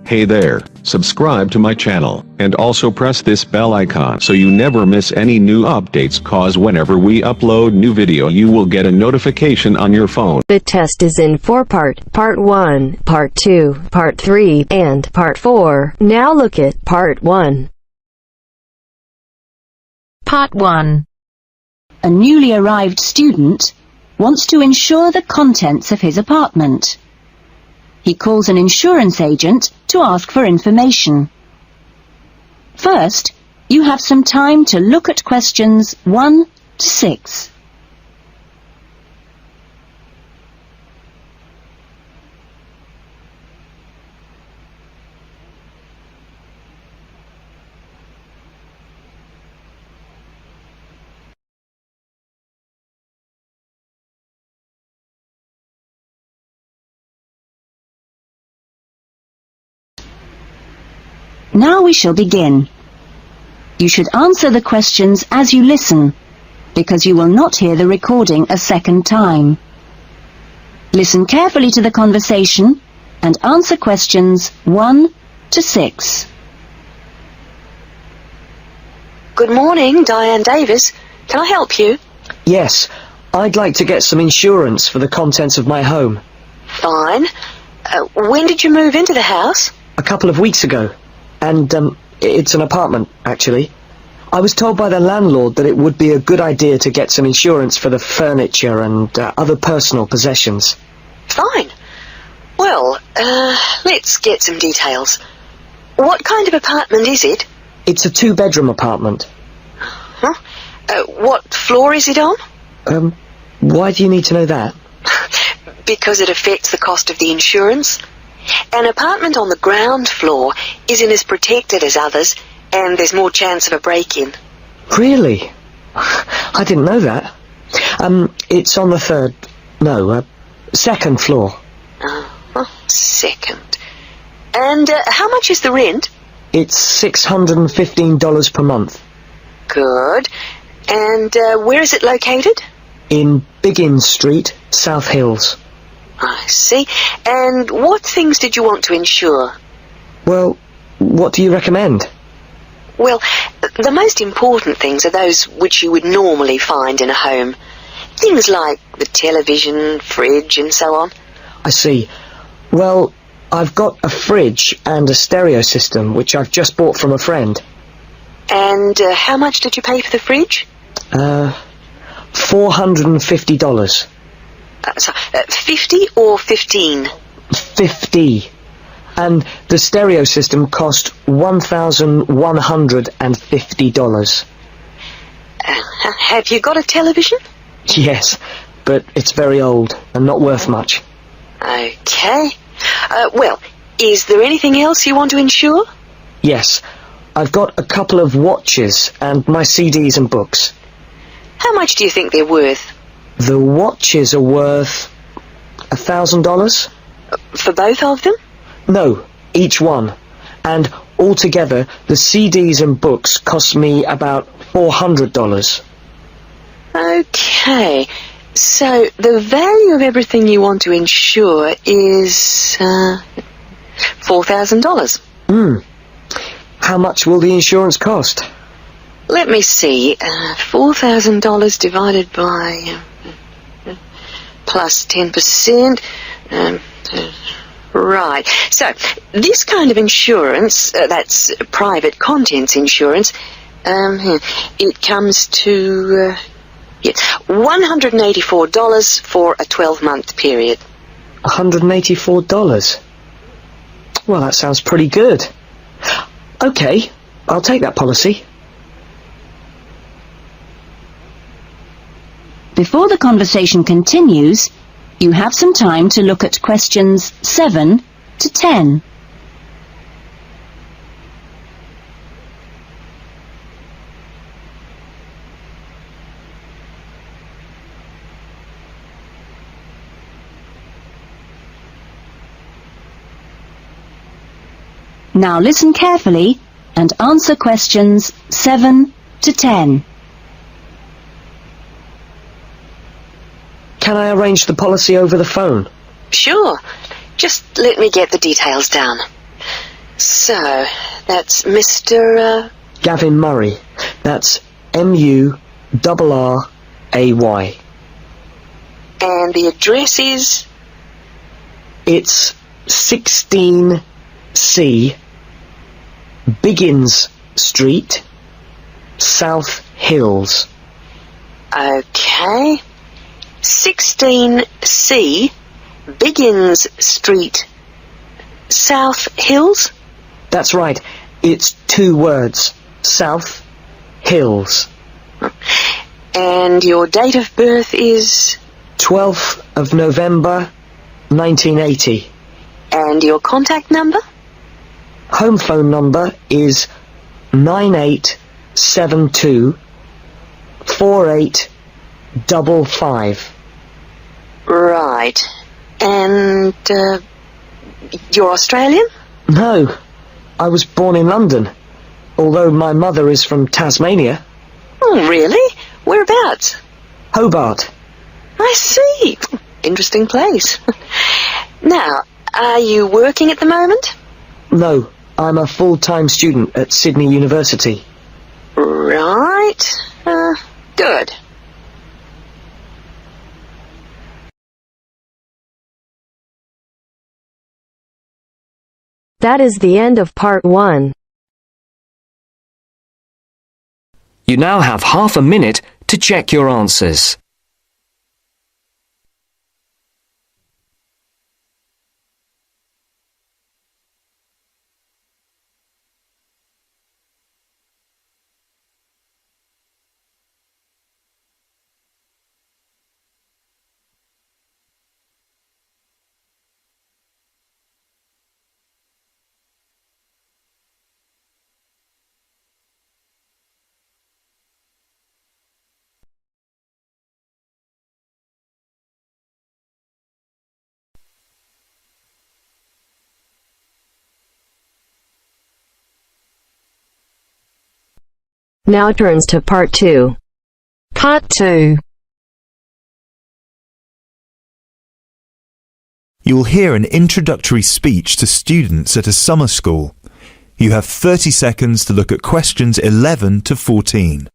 Hey there, subscribe to my channel, and also press this bell icon so you never miss any new updates, cause whenever we upload new video you will get a notification on your phone. The test is in 4 parts, Part 1, Part 2, Part 3, and Part 4. Now look at Part 1. Part 1. A newly arrived student wants to insure the contents of his apartment. He calls an insurance agent to ask for information. First, you have some time to look at questions 1 to 6. Now we shall begin. You should answer the questions as you listen, because you will not hear the recording a second time. Listen carefully to the conversation and answer questions 1 to 6. Good morning, Diane Davis. Can I help you? Yes, I'd like to get some insurance for the contents of my home. Fine. When did you move into the house? A couple of weeks ago. And, it's an apartment, actually. I was told by the landlord that it would be a good idea to get some insurance for the furniture and other personal possessions. Fine. Well, let's get some details. What kind of apartment is it? It's a 2-bedroom apartment. Huh? What floor is it on? Why do you need to know that? Because it affects the cost of the insurance. An apartment on the ground floor isn't as protected as others, and there's more chance of a break-in. Really? I didn't know that. It's on the second floor. Second. And how much is the rent? It's $615 per month. Good. And where is it located? In Biggin Street, South Hills. I see. And what things did you want to insure? Well, what do you recommend? Well, the most important things are those which you would normally find in a home. Things like the television, fridge, and so on. I see. Well, I've got a fridge and a stereo system, which I've just bought from a friend. And how much did you pay for the fridge? $450. 50 or 15? 50. And the stereo system cost $1,150. Have you got a television? Yes, but it's very old and not worth much. Okay. Well, is there anything else you want to insure? Yes, I've got a couple of watches and my CDs and books. How much do you think they're worth? The watches are worth $1,000? For both of them? No, each one. And altogether, the CDs and books cost me about $400. Okay. So, the value of everything you want to insure is $4,000. How much will the insurance cost? Let me see. $4,000 divided by plus 10%. Right. So, this kind of insurance, that's private contents insurance, it comes to $184 for a 12-month period. $184? Well, that sounds pretty good. Okay, I'll take that policy. Before the conversation continues, you have some time to look at questions 7 to 10. Now listen carefully and answer questions 7 to 10. Can I arrange the policy over the phone? Sure. Just let me get the details down. So, that's Mr. Gavin Murray. That's Murray. And the address is? It's 16C, Biggins Street, South Hills. Okay. 16C, Biggins Street, South Hills? That's right. It's 2 words. South Hills. And your date of birth is? 12th of November, 1980. And your contact number? Home phone number is 9872 4855. Right. And, you're Australian? No, I was born in London, although my mother is from Tasmania. Oh, really? Whereabouts? Hobart. I see. Interesting place. Now, are you working at the moment? No, I'm a full-time student at Sydney University. Right. Good. That is the end of part 1. You now have half a minute to check your answers. Now turns to part 2. Part 2. You will hear an introductory speech to students at a summer school. You have 30 seconds to look at questions 11 to 14.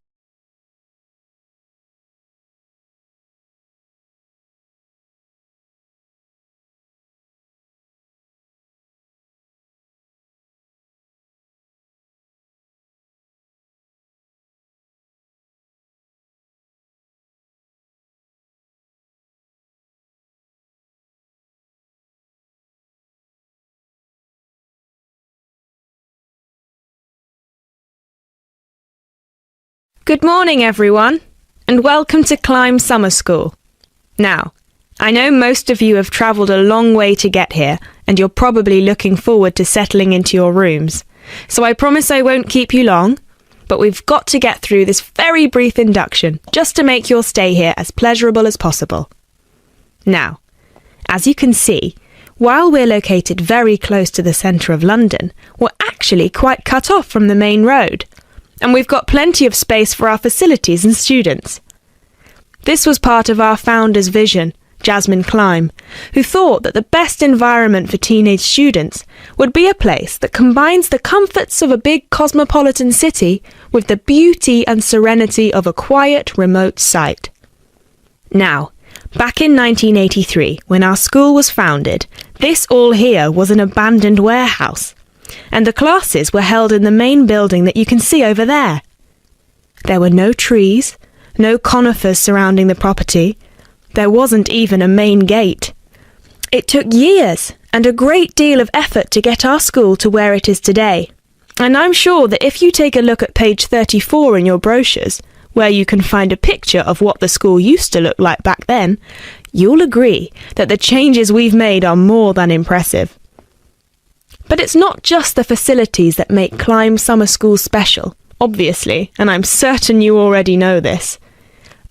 Good morning, everyone, and welcome to Climb Summer School. Now, I know most of you have travelled a long way to get here, and you're probably looking forward to settling into your rooms. So I promise I won't keep you long, but we've got to get through this very brief induction just to make your stay here as pleasurable as possible. Now, as you can see, while we're located very close to the centre of London, we're actually quite cut off from the main road. And we've got plenty of space for our facilities and students. This was part of our founder's vision, Jasmine Climb, who thought that the best environment for teenage students would be a place that combines the comforts of a big cosmopolitan city with the beauty and serenity of a quiet, remote site. Now, back in 1983, when our school was founded, this all here was an abandoned warehouse, and the classes were held in the main building that you can see over there. There were no trees, no conifers surrounding the property. There wasn't even a main gate. It took years and a great deal of effort to get our school to where it is today. And I'm sure that if you take a look at page 34 in your brochures, where you can find a picture of what the school used to look like back then, you'll agree that the changes we've made are more than impressive. But it's not just the facilities that make Climb Summer School special, obviously, and I'm certain you already know this.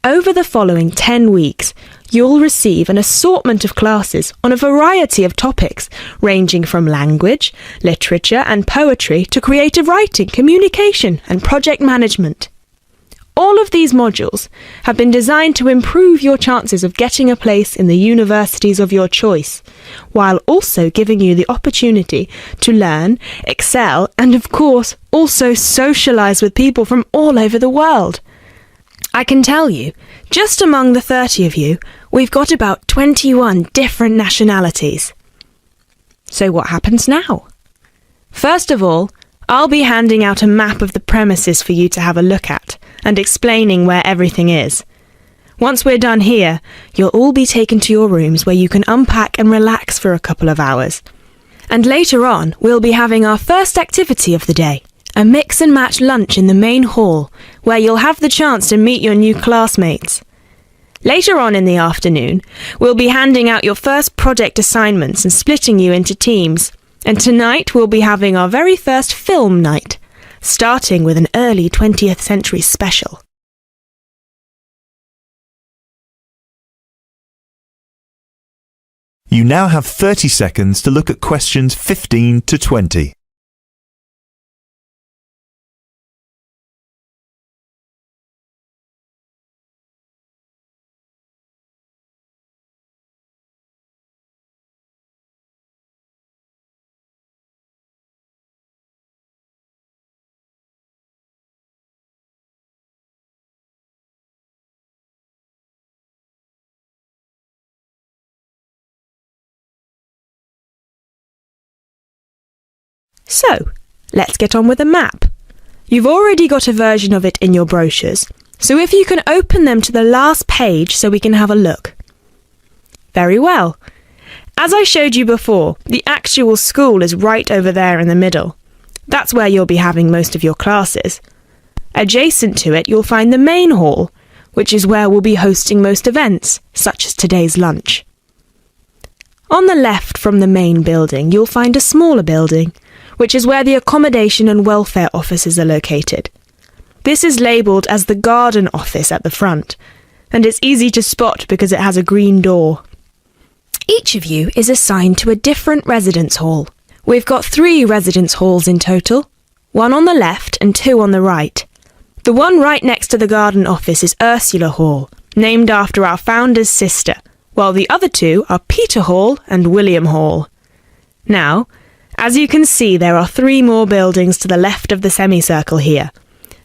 Over the following 10 weeks, you'll receive an assortment of classes on a variety of topics, ranging from language, literature and poetry to creative writing, communication and project management. All of these modules have been designed to improve your chances of getting a place in the universities of your choice, while also giving you the opportunity to learn, excel, and of course, also socialise with people from all over the world. I can tell you, just among the 30 of you, we've got about 21 different nationalities. So what happens now? First of all, I'll be handing out a map of the premises for you to have a look at, and explaining where everything is. Once we're done here, you'll all be taken to your rooms where you can unpack and relax for a couple of hours. And later on, we'll be having our first activity of the day, a mix and match lunch in the main hall, where you'll have the chance to meet your new classmates. Later on in the afternoon, we'll be handing out your first project assignments and splitting you into teams. And tonight we'll be having our very first film night, starting with an early 20th century special. You now have 30 seconds to look at questions 15 to 20. So, let's get on with the map. You've already got a version of it in your brochures, so if you can open them to the last page so we can have a look. Very well. As I showed you before, the actual school is right over there in the middle. That's where you'll be having most of your classes. Adjacent to it, you'll find the main hall, which is where we'll be hosting most events, such as today's lunch. On the left from the main building, you'll find a smaller building, which is where the accommodation and welfare offices are located. This is labelled as the garden office at the front, and it's easy to spot because it has a green door. Each of you is assigned to a different residence hall. We've got 3 residence halls in total, 1 on the left and 2 on the right. The one right next to the garden office is Ursula Hall, named after our founder's sister, while the other 2 are Peter Hall and William Hall. Now, as you can see, there are 3 more buildings to the left of the semicircle here,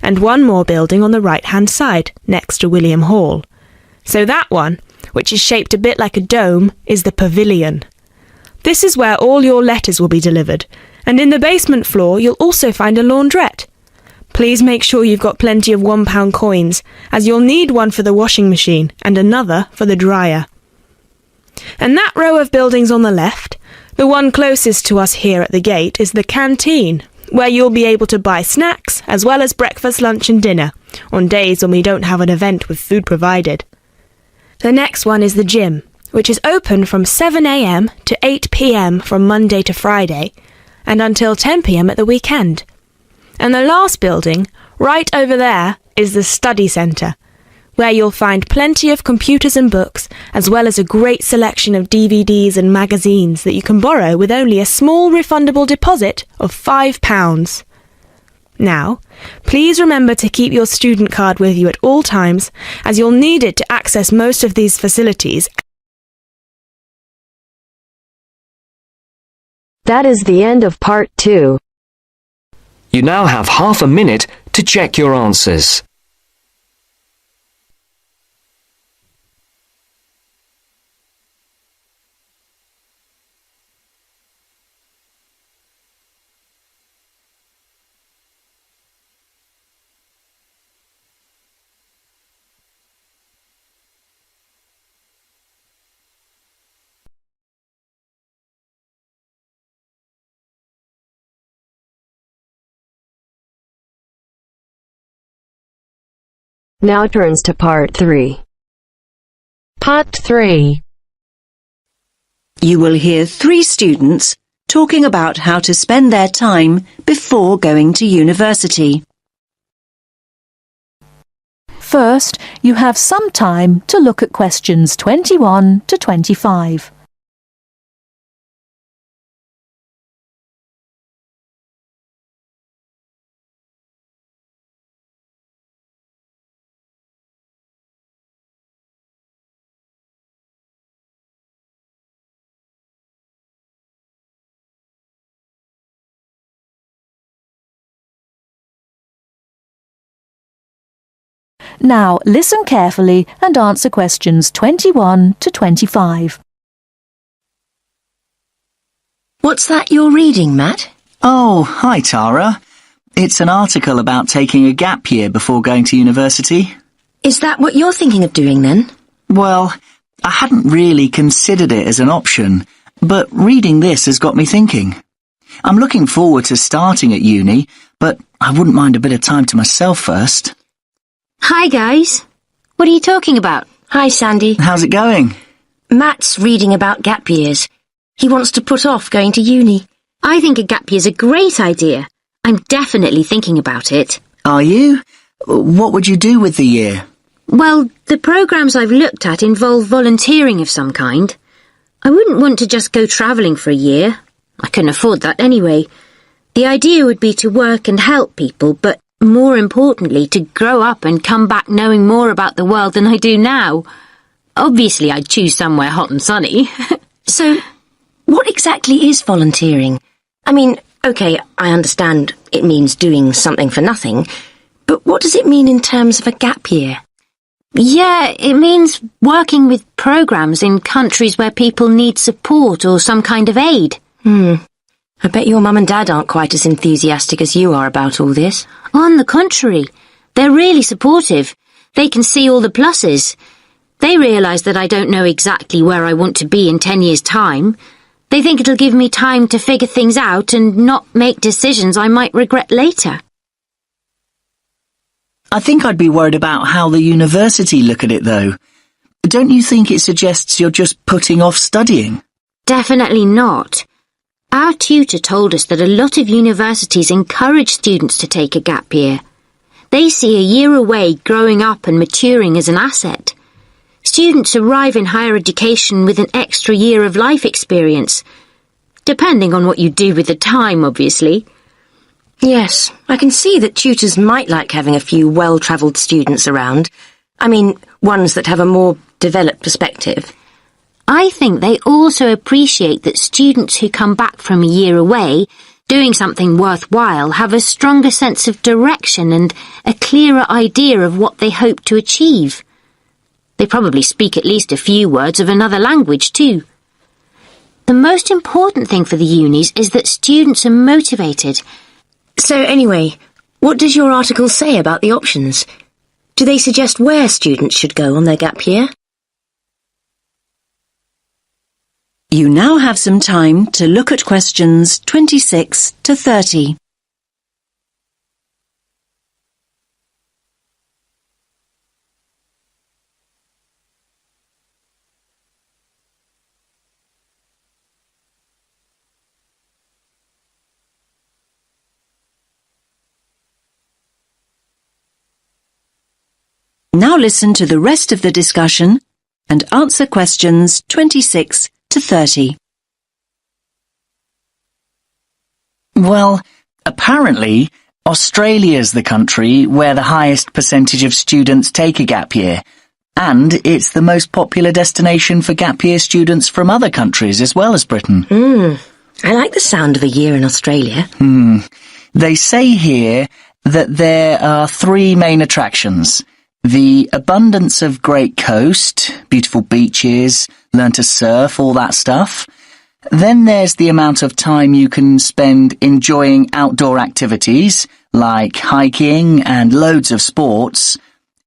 and 1 more building on the right-hand side, next to William Hall. So that one, which is shaped a bit like a dome, is the pavilion. This is where all your letters will be delivered, and in the basement floor you'll also find a laundrette. Please make sure you've got plenty of £1 coins, as you'll need one for the washing machine and another for the dryer. And that row of buildings on the left, the one closest to us here at the gate, is the canteen, where you'll be able to buy snacks as well as breakfast, lunch and dinner, on days when we don't have an event with food provided. The next one is the gym, which is open from 7 a.m. to 8 p.m. from Monday to Friday, and until 10 p.m. at the weekend. And the last building, right over there, is the study centre, where you'll find plenty of computers and books, as well as a great selection of DVDs and magazines that you can borrow with only a small refundable deposit of £5. Now, please remember to keep your student card with you at all times, as you'll need it to access most of these facilities. That is the end of part 2. You now have half a minute to check your answers. Now turns to part 3. Part 3. You will hear 3 students talking about how to spend their time before going to university. First, you have some time to look at questions 21 to 25. Now listen carefully and answer questions 21 to 25. What's that you're reading, Matt? Oh, hi Tara. It's an article about taking a gap year before going to university. Is that what you're thinking of doing then? Well, I hadn't really considered it as an option, but reading this has got me thinking. I'm looking forward to starting at uni, but I wouldn't mind a bit of time to myself first. Hi guys. What are you talking about? Hi Sandy. How's it going? Matt's reading about gap years. He wants to put off going to uni. I think a gap year's a great idea. I'm definitely thinking about it. Are you? What would you do with the year? Well, the programmes I've looked at involve volunteering of some kind. I wouldn't want to just go travelling for a year. I couldn't afford that anyway. The idea would be to work and help people, but more importantly, to grow up and come back knowing more about the world than I do now. Obviously, I'd choose somewhere hot and sunny. So, what exactly is volunteering? I mean, OK, I understand it means doing something for nothing, but what does it mean in terms of a gap year? Yeah, it means working with programmes in countries where people need support or some kind of aid. I bet your mum and dad aren't quite as enthusiastic as you are about all this. On the contrary, they're really supportive. They can see all the pluses. They realise that I don't know exactly where I want to be in 10 years' time. They think it'll give me time to figure things out and not make decisions I might regret later. I think I'd be worried about how the university look at it, though. Don't you think it suggests you're just putting off studying? Definitely not. Our tutor told us that a lot of universities encourage students to take a gap year. They see a year away growing up and maturing as an asset. Students arrive in higher education with an extra year of life experience, depending on what you do with the time, obviously. Yes, I can see that tutors might like having a few well-travelled students around. I mean, ones that have a more developed perspective. I think they also appreciate that students who come back from a year away, doing something worthwhile, have a stronger sense of direction and a clearer idea of what they hope to achieve. They probably speak at least a few words of another language too. The most important thing for the unis is that students are motivated. So anyway, what does your article say about the options? Do they suggest where students should go on their gap year? You now have some time to look at questions 26 to 30. Now listen to the rest of the discussion and answer questions 26 to 30. Well, apparently, Australia's the country where the highest percentage of students take a gap year, and it's the most popular destination for gap year students from other countries as well as Britain. I like the sound of a year in Australia. They say here that there are 3 main attractions. The abundance of great coast, beautiful beaches, learn to surf, all that stuff. Then there's the amount of time you can spend enjoying outdoor activities, like hiking and loads of sports.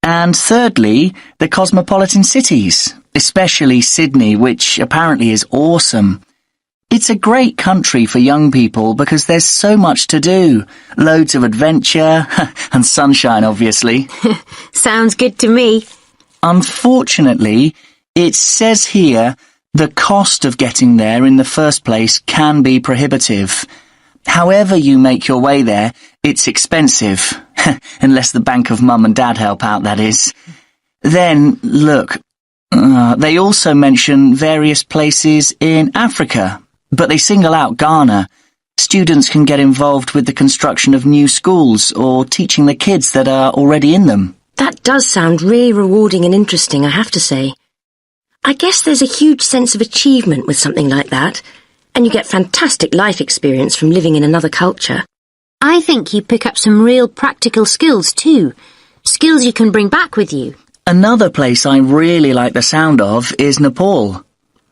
And thirdly, the cosmopolitan cities, especially Sydney, which apparently is awesome. It's a great country for young people because there's so much to do. Loads of adventure, and sunshine, obviously. Sounds good to me. Unfortunately, it says here the cost of getting there in the first place can be prohibitive. However you make your way there, it's expensive. Unless the bank of mum and dad help out, that is. Then, look, they also mention various places in Africa. But they single out Ghana. Students can get involved with the construction of new schools or teaching the kids that are already in them. That does sound really rewarding and interesting, I have to say. I guess there's a huge sense of achievement with something like that, and you get fantastic life experience from living in another culture. I think you pick up some real practical skills too. Skills you can bring back with you. Another place I really like the sound of is Nepal.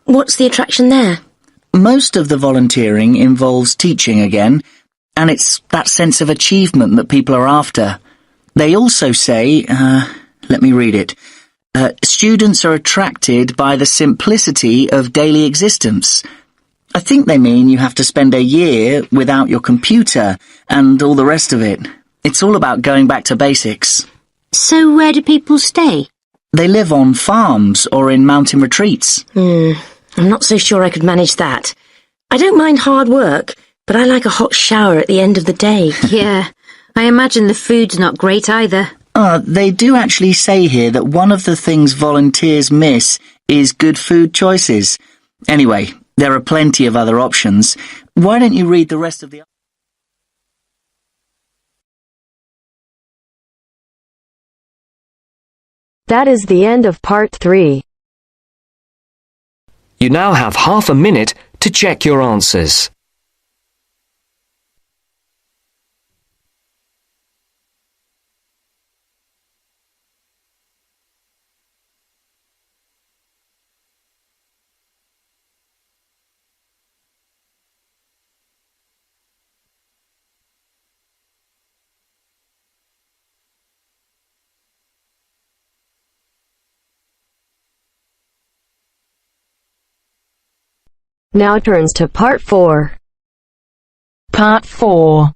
What's the attraction there? Most of the volunteering involves teaching again, and it's that sense of achievement that people are after. They also say, let me read it, students are attracted by the simplicity of daily existence. I think they mean you have to spend a year without your computer and all the rest of it. It's all about going back to basics. So where do people stay? They live on farms or in mountain retreats. I'm not so sure I could manage that. I don't mind hard work, but I like a hot shower at the end of the day. Yeah, I imagine the food's not great either. They do actually say here that one of the things volunteers miss is good food choices. Anyway, there are plenty of other options. Why don't you read the rest of the... That is the end of part 3. You now have half a minute to check your answers. Now turns to part 4. Part 4.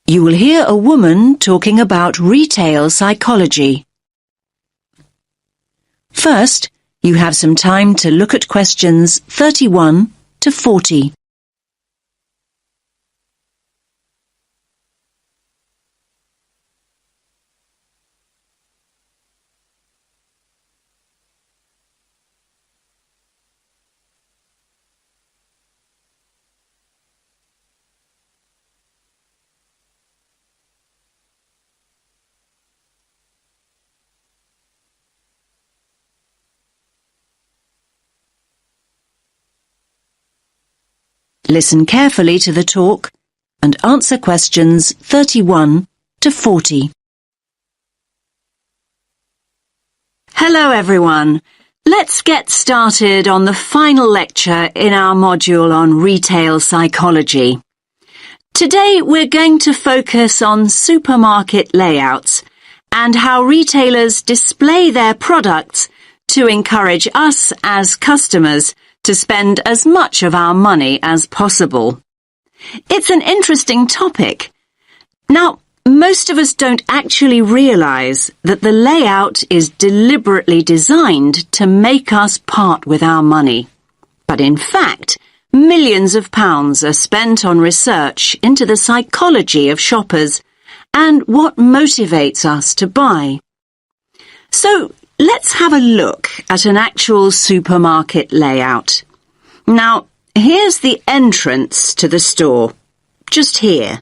You will hear a woman talking about retail psychology. First, you have some time to look at questions 31 to 40. Listen carefully to the talk and answer questions 31 to 40. Hello everyone. Let's get started on the final lecture in our module on retail psychology. Today we're going to focus on supermarket layouts and how retailers display their products to encourage us as customers to spend as much of our money as possible. It's an interesting topic. Now, most of us don't actually realize that the layout is deliberately designed to make us part with our money. But in fact, millions of pounds are spent on research into the psychology of shoppers and what motivates us to buy. So, let's have a look at an actual supermarket layout. Now, here's the entrance to the store, just here.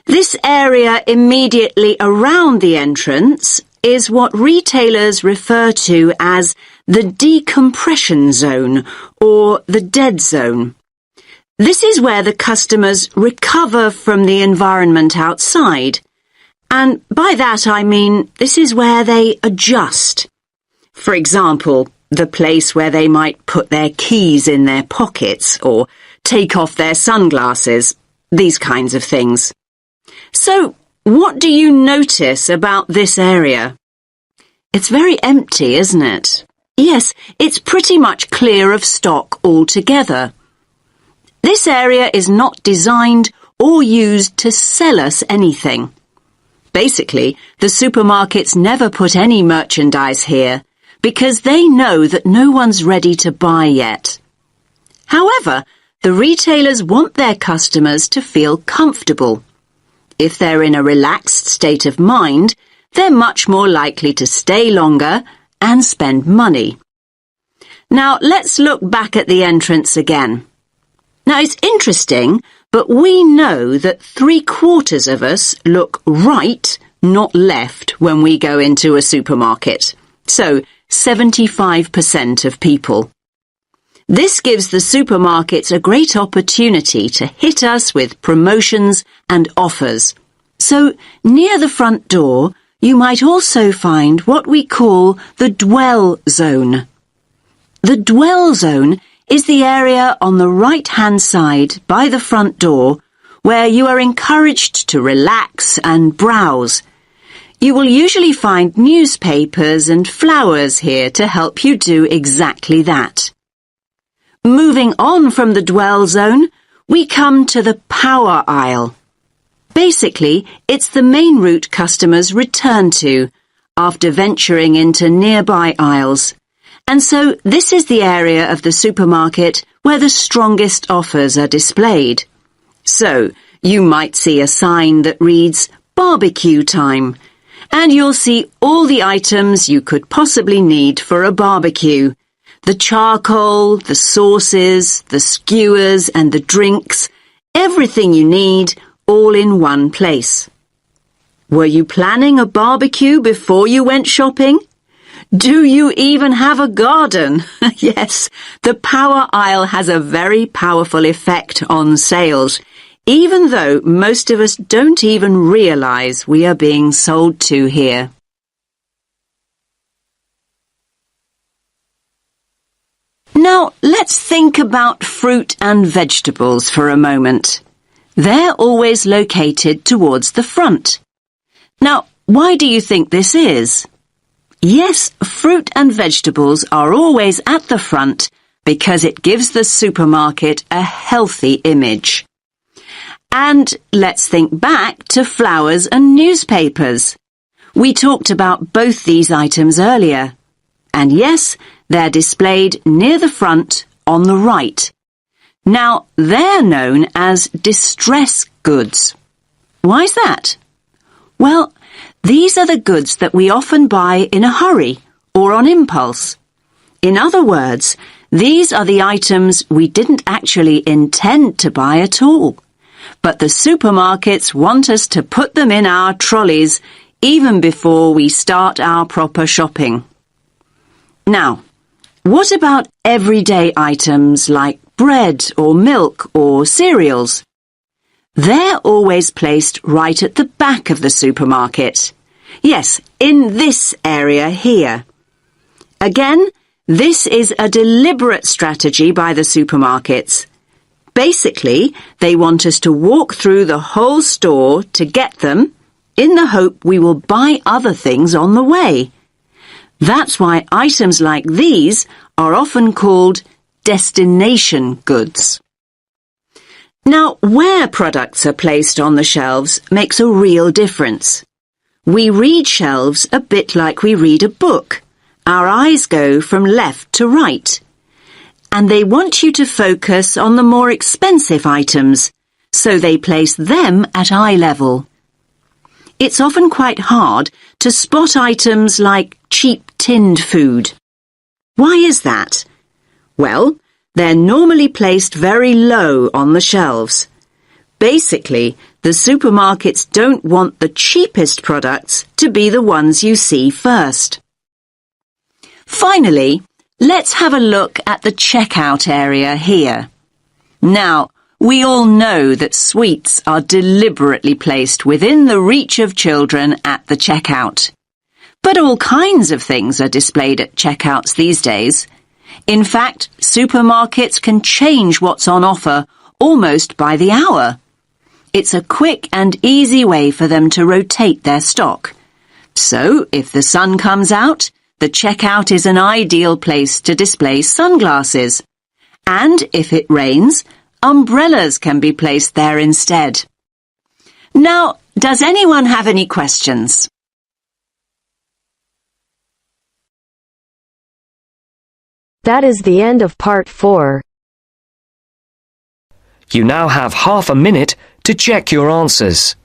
This area immediately around the entrance is what retailers refer to as the decompression zone or the dead zone. This is where the customers recover from the environment outside. And by that I mean this is where they adjust. For example, the place where they might put their keys in their pockets or take off their sunglasses, these kinds of things. So, what do you notice about this area? It's very empty, isn't it? Yes, it's pretty much clear of stock altogether. This area is not designed or used to sell us anything. Basically, the supermarkets never put any merchandise here because they know that no one's ready to buy yet. However, the retailers want their customers to feel comfortable. If they're in a relaxed state of mind, they're much more likely to stay longer and spend money. Now, let's look back at the entrance again. Now, it's interesting, but we know that 3/4 of us look right, not left, when we go into a supermarket. So, 75% of people. This gives the supermarkets a great opportunity to hit us with promotions and offers. So, near the front door, you might also find what we call the dwell zone. The dwell zone is the area on the right-hand side by the front door where you are encouraged to relax and browse. You will usually find newspapers and flowers here to help you do exactly that. Moving on from the dwell zone, we come to the power aisle. Basically, it's the main route customers return to after venturing into nearby aisles. And so this is the area of the supermarket where the strongest offers are displayed. So, you might see a sign that reads barbecue time, and you'll see all the items you could possibly need for a barbecue. The charcoal, the sauces, the skewers and the drinks, everything you need, all in one place. Were you planning a barbecue before you went shopping? Do you even have a garden? Yes, the power aisle has a very powerful effect on sales, even though most of us don't even realize we are being sold to here. Now, let's think about fruit and vegetables for a moment. They're always located towards the front. Now, why do you think this is? Yes, fruit and vegetables are always at the front because it gives the supermarket a healthy image. And let's think back to flowers and newspapers. We talked about both these items earlier. And yes, they're displayed near the front on the right. Now, they're known as distress goods. Why's that? Well, these are the goods that we often buy in a hurry or on impulse. In other words, these are the items we didn't actually intend to buy at all. But the supermarkets want us to put them in our trolleys even before we start our proper shopping. Now, what about everyday items like bread or milk or cereals? They're always placed right at the back of the supermarket. Yes, in this area here. Again, this is a deliberate strategy by the supermarkets. Basically, they want us to walk through the whole store to get them, in the hope we will buy other things on the way. That's why items like these are often called destination goods. Now, where products are placed on the shelves makes a real difference. We read shelves a bit like we read a book. Our eyes go from left to right. And they want you to focus on the more expensive items, so they place them at eye level. It's often quite hard to spot items like cheap tinned food. Why is that? Well, they're normally placed very low on the shelves. Basically, the supermarkets don't want the cheapest products to be the ones you see first. Finally, let's have a look at the checkout area here. Now, we all know that sweets are deliberately placed within the reach of children at the checkout. But all kinds of things are displayed at checkouts these days. In fact, supermarkets can change what's on offer almost by the hour. It's a quick and easy way for them to rotate their stock. So, if the sun comes out, the checkout is an ideal place to display sunglasses. And if it rains, umbrellas can be placed there instead. Now, does anyone have any questions? That is the end of part 4. You now have half a minute to check your answers.